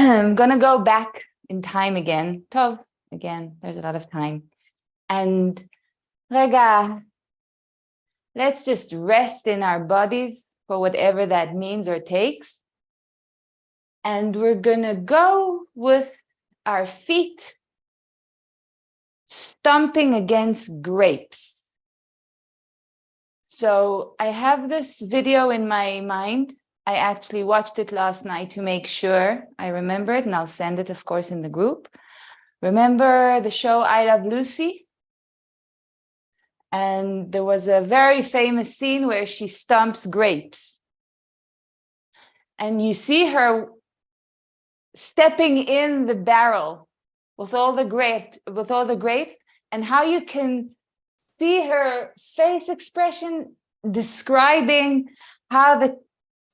I'm gonna go back in time again. Tov, again, there's a lot of time. And Rega, let's just rest in our bodies for whatever that means or takes. And we're gonna go with our feet stomping against grapes. So I have this video in my mind. I actually watched it last night to make sure I remember it, and I'll send it, of course, in the group. Remember the show I Love Lucy? And there was a very famous scene where she stomps grapes. And you see her stepping in the barrel with all the grapes, and how you can see her face expression describing how the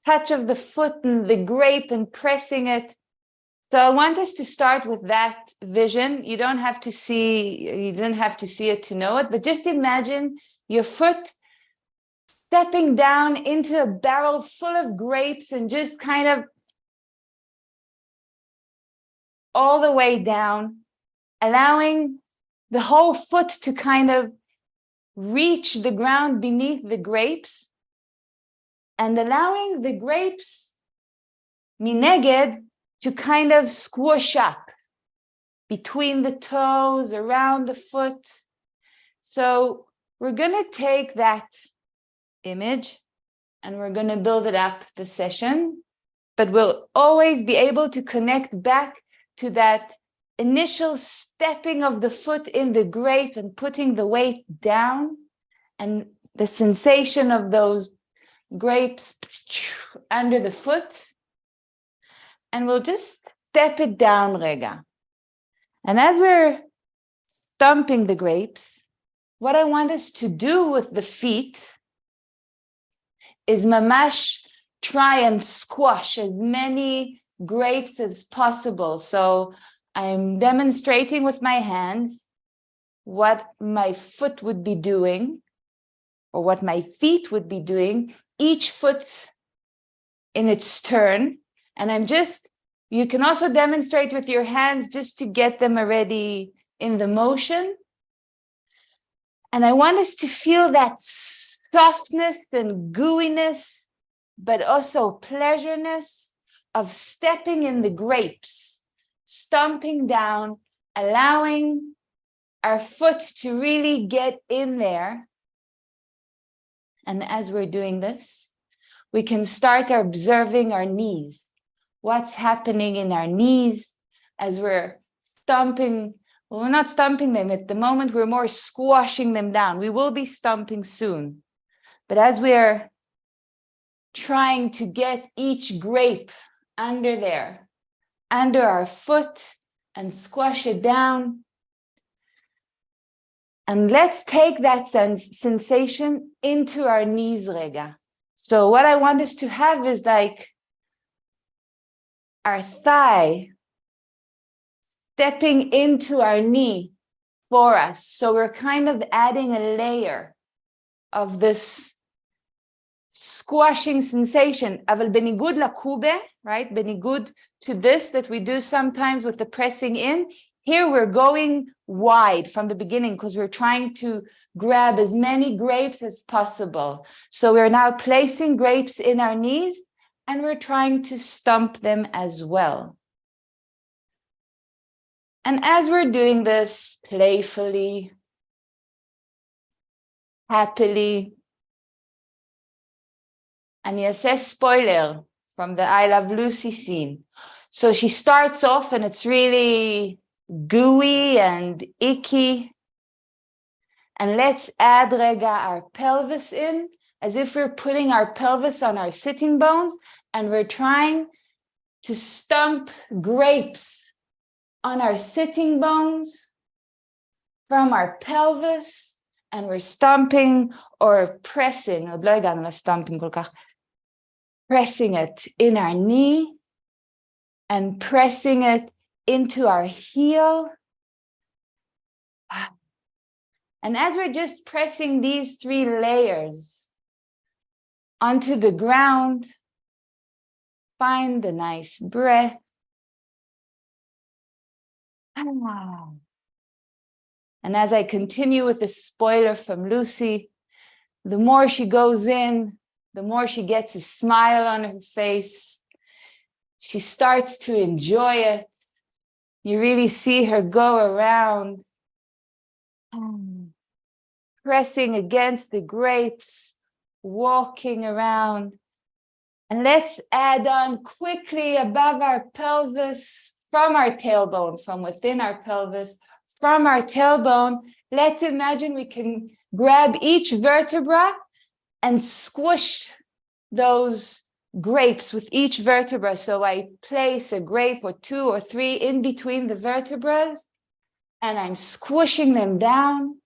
touch of the foot and the grape and pressing it. So I want us to start with that vision. You don't have to see it to know it, but just imagine your foot stepping down into a barrel full of grapes and just kind of all the way down, allowing the whole foot to kind of reach the ground beneath the grapes, and allowing the grapes, mineged, to kind of squish up between the toes, around the foot. So we're going to take that image and we're going to build it up the session, but we'll always be able to connect back to that initial stepping of the foot in the grape and putting the weight down, and the sensation of those grapes under the foot. And we'll just step it down, Rega. And as we're stomping the grapes, what I want us to do with the feet is mamash try and squash as many grapes as possible. So I'm demonstrating with my hands what my foot would be doing, or what my feet would be doing, each foot in its turn. And you can also demonstrate with your hands just to get them already in the motion. And I want us to feel that softness and gooiness, but also pleasureness of stepping in the grapes, stomping down, allowing our foot to really get in there. And as we're doing this, we can start observing our knees. What's happening in our knees as we're stomping? Well, we're not stomping them at the moment, we're more squashing them down. We will be stomping soon. But as we're trying to get each grape under there, under our foot, and squash it down. And let's take that sensation into our knees, Rega. So what I want us to have is like our thigh stepping into our knee for us. So we're kind of adding a layer of this squashing sensation. Aval benigud lakube, right? Benigud to this that we do sometimes with the pressing in. Here we're going wide from the beginning because we're trying to grab as many grapes as possible. So we're now placing grapes in our knees and we're trying to stomp them as well. And as we're doing this playfully, happily, and yes, a spoiler from the I Love Lucy scene. So she starts off and it's really gooey and icky. And let's add, Rega, our pelvis in, as if we're putting our pelvis on our sitting bones, and we're trying to stomp grapes on our sitting bones from our pelvis, and we're stomping or pressing, pressing it in our knee and pressing it into our heel. And as we're just pressing these three layers onto the ground, find a nice breath And as I continue with the spoiler from Lucy, the more she goes in, the more she gets a smile on her face. She starts to enjoy it. You really see her go around, pressing against the grapes, walking around. And let's add on quickly above our pelvis, from our tailbone, from within our pelvis, from our tailbone, let's imagine we can grab each vertebra and squish those grapes with each vertebra. So I place a grape or two or three in between the vertebrae, and I'm squishing them down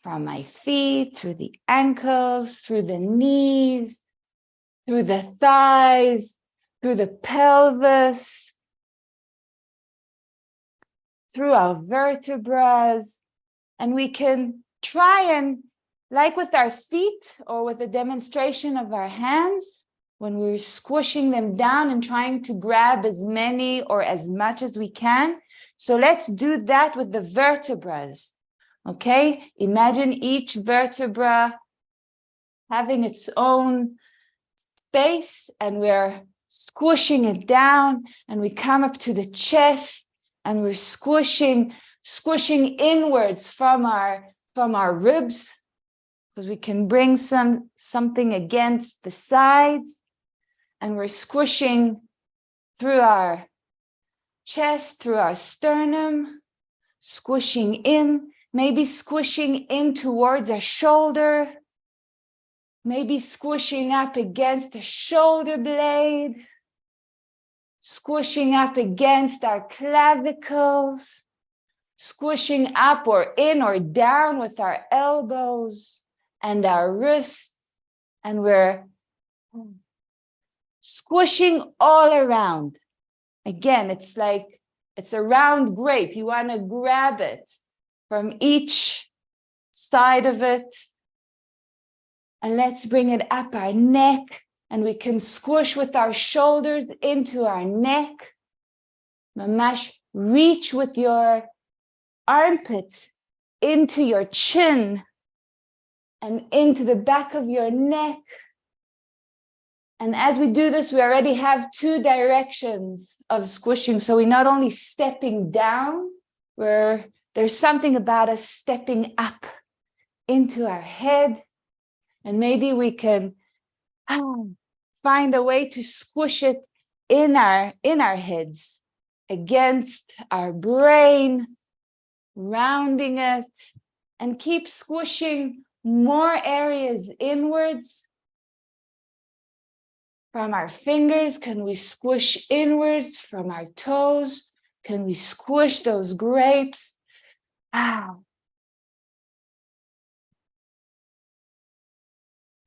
from my feet, through the ankles, through the knees, through the thighs, through the pelvis, through our vertebrae. And we can try and, like with our feet or with a demonstration of our hands, when we're squishing them down and trying to grab as many or as much as we can. So let's do that with the vertebrae. Okay, imagine each vertebra having its own space, and we're squishing it down, and we come up to the chest, and we're squishing inwards from our ribs, because we can bring something against the sides, and we're squishing through our chest, through our sternum, squishing in, maybe squishing in towards our shoulder, maybe squishing up against the shoulder blade, squishing up against our clavicles, squishing up or in or down with our elbows and our wrists, and we're squishing all around. Again, it's like it's a round grape. You want to grab it from each side of it. And let's bring it up our neck, and we can squish with our shoulders into our neck. Mamash, reach with your armpit into your chin and into the back of your neck. And as we do this, we already have two directions of squishing. So we're not only stepping down, where there's something about us stepping up into our head. And maybe we can find a way to squish it in our heads, against our brain, rounding it, and keep squishing more areas inwards. From our fingers, can we squish inwards? From our toes, can we squish those grapes?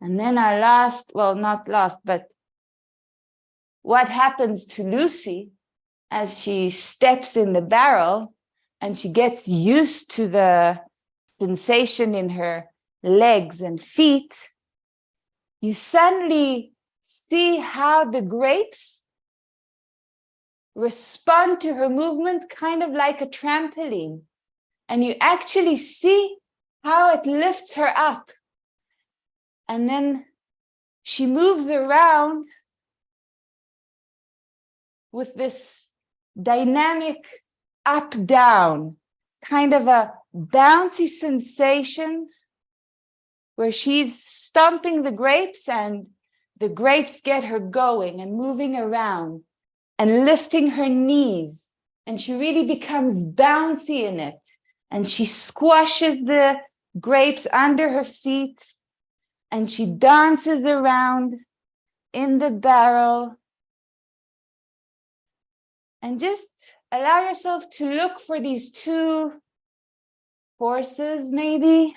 And then our last, well, not last, but what happens to Lucy as she steps in the barrel and she gets used to the sensation in her legs and feet, you suddenly see how the grapes respond to her movement, kind of like a trampoline. And you actually see how it lifts her up. And then she moves around with this dynamic up-down, kind of a bouncy sensation where she's stomping the grapes and the grapes get her going and moving around and lifting her knees. And she really becomes bouncy in it. And she squashes the grapes under her feet. And she dances around in the barrel. And just allow yourself to look for these two forces, maybe,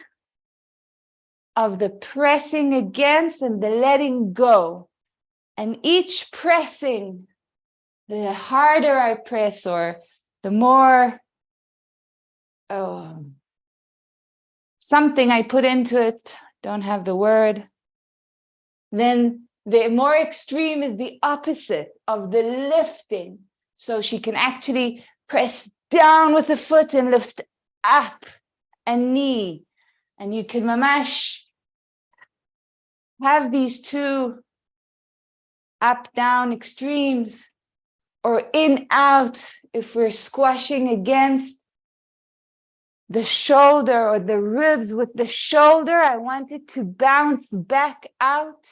of the pressing against and the letting go. And each pressing, the harder I press, or the more something I put into it, don't have the word, then the more extreme is the opposite of the lifting. So she can actually press down with the foot and lift up a knee. And you can mamash have these two up, down extremes, or in, out, if we're squashing against the shoulder or the ribs with the shoulder. I want it to bounce back out.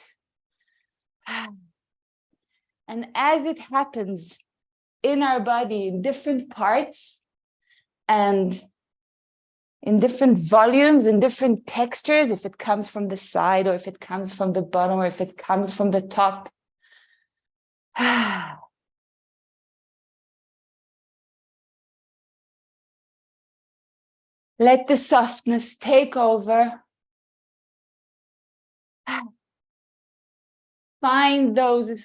And as it happens in our body, in different parts and in different volumes and different textures, if it comes from the side or if it comes from the bottom or if it comes from the top. Let the softness take over. Find those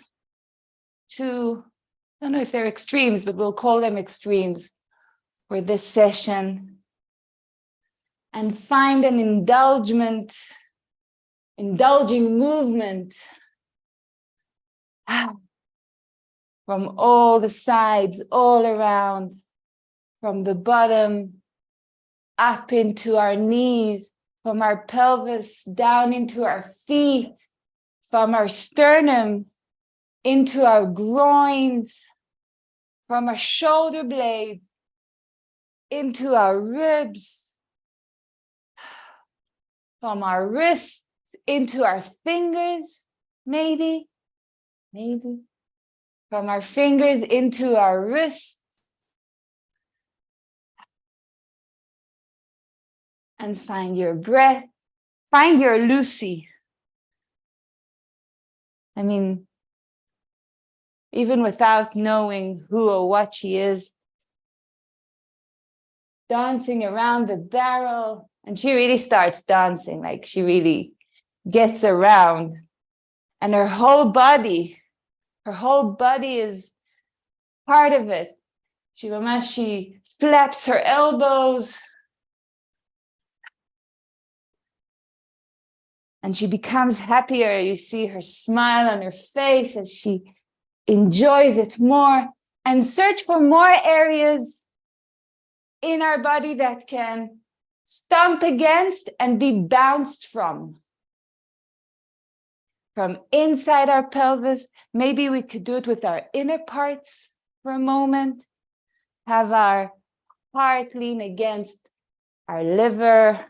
two, I don't know if they're extremes, but we'll call them extremes for this session. And find an indulging movement from all the sides, all around, from the bottom up into our knees, from our pelvis down into our feet, from our sternum into our groins, from our shoulder blade into our ribs, from our wrists into our fingers, maybe, from our fingers into our wrists, and find your breath, find your Lucy. I mean, even without knowing who or what she is, dancing around the barrel, and she really starts dancing, like she really gets around, and her whole body is part of it. She flaps her elbows, and she becomes happier. You see her smile on her face as she enjoys it more, and search for more areas in our body that can stomp against and be bounced from inside our pelvis. Maybe we could do it with our inner parts for a moment. Have our heart lean against our liver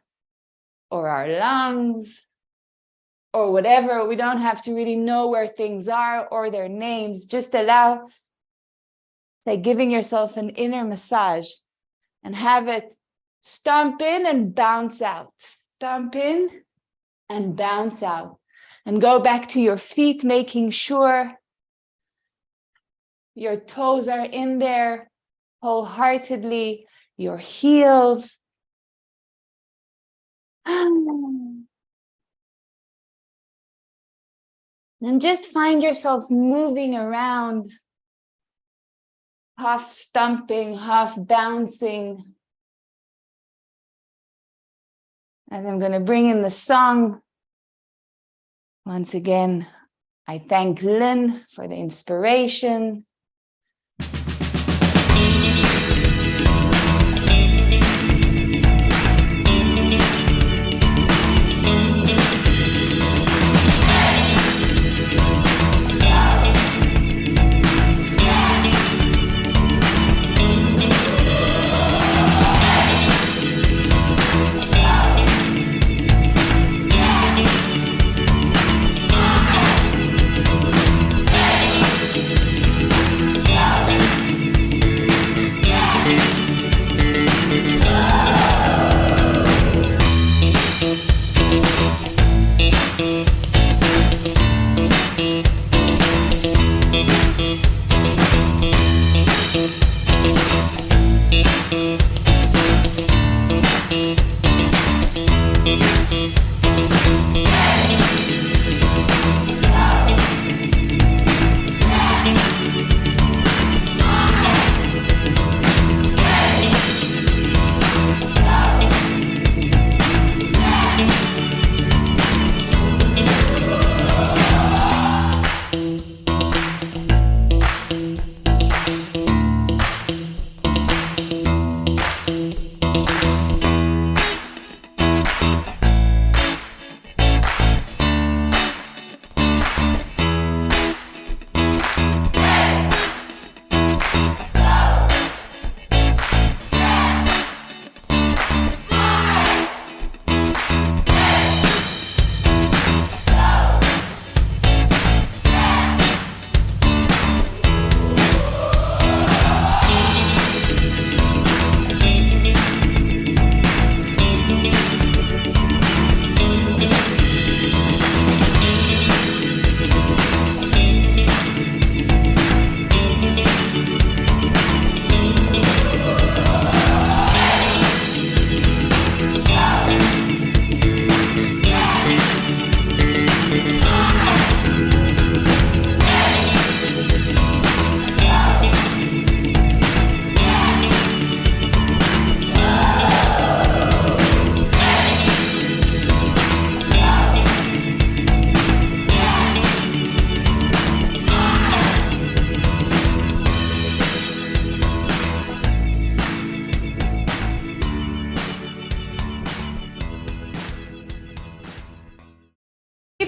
or our lungs or whatever. We don't have to really know where things are or their names. Just allow, say, giving yourself an inner massage and have it stomp in and bounce out. Stomp in and bounce out. And go back to your feet, making sure your toes are in there wholeheartedly, your heels. And just find yourself moving around, half stomping, half bouncing. As I'm going to bring in the song, once again, I thank Lynn for the inspiration.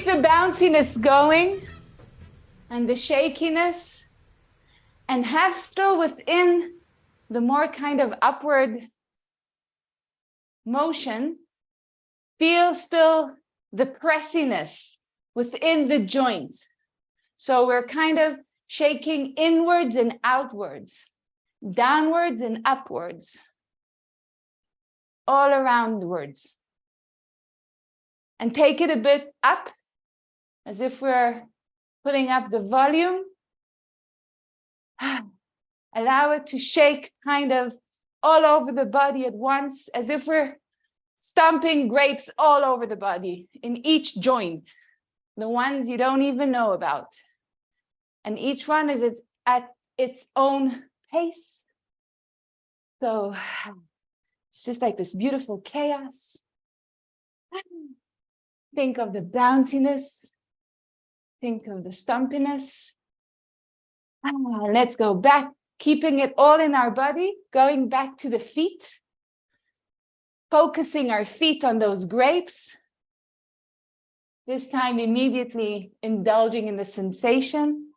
keep the bounciness going and the shakiness, and have still within the more kind of upward motion, feel still the pressiness within the joints. So we're kind of shaking inwards and outwards, downwards and upwards, all aroundwards. And take it a bit up, as if we're putting up the volume. Allow it to shake kind of all over the body at once, as if we're stomping grapes all over the body, in each joint, the ones you don't even know about. And each one is at its own pace. So it's just like this beautiful chaos. Think of the bounciness. Think of the stumpiness. Let's go back, keeping it all in our body, going back to the feet, focusing our feet on those grapes. This time immediately indulging in the sensation.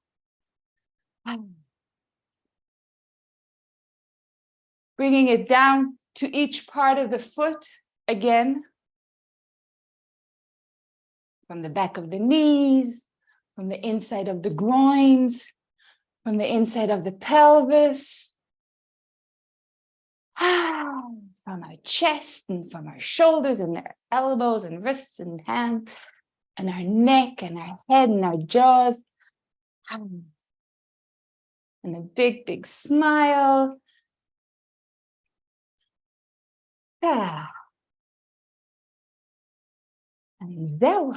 Bringing it down to each part of the foot again. From the back of the knees, from the inside of the groins, from the inside of the pelvis. From our chest and from our shoulders and our elbows and wrists and hands and our neck and our head and our jaws. And a big, big smile. And זהו.